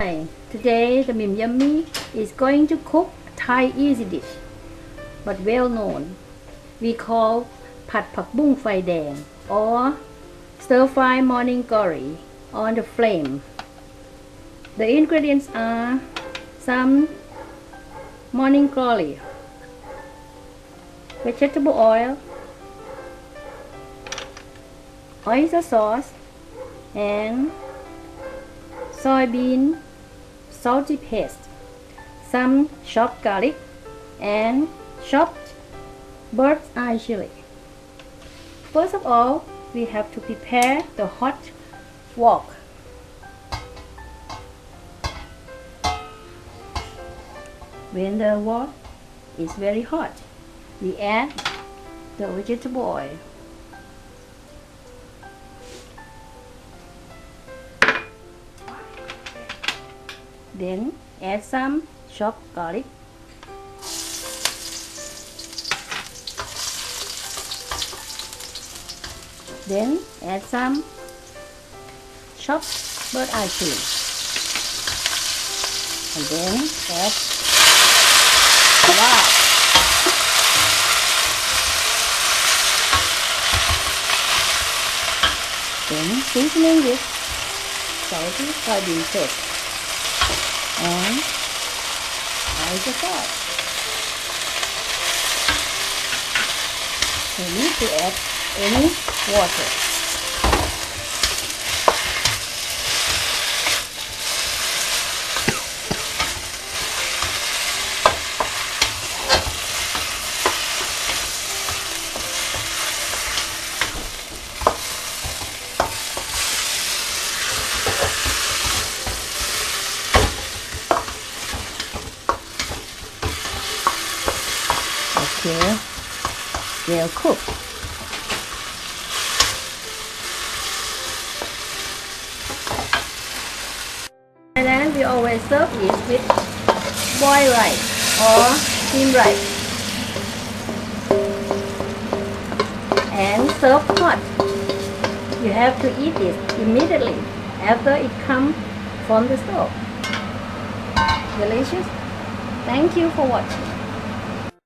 Hi, today the Mim Yummy is going to cook a Thai easy dish, but well known. We call Pad Pak Bung Phai Dang or Stir Fry Morning Glory on the flame. The ingredients are some morning glory, vegetable oil, oyster sauce, and soybean salty paste, some chopped garlic, and chopped bird's eye chili. First of all, we have to prepare the hot wok. When the wok is very hot, we add the vegetable oil. Then add some chopped garlic, then add some chopped bird's eye chili, and then add wow. Then seasoning with salty soybean paste and oyster sauce. We need to add any water. Okay, they'll cook. And then we always serve it with boiled rice or steamed rice, and serve hot. You have to eat it immediately after it comes from the stove. Delicious. Thank you for watching.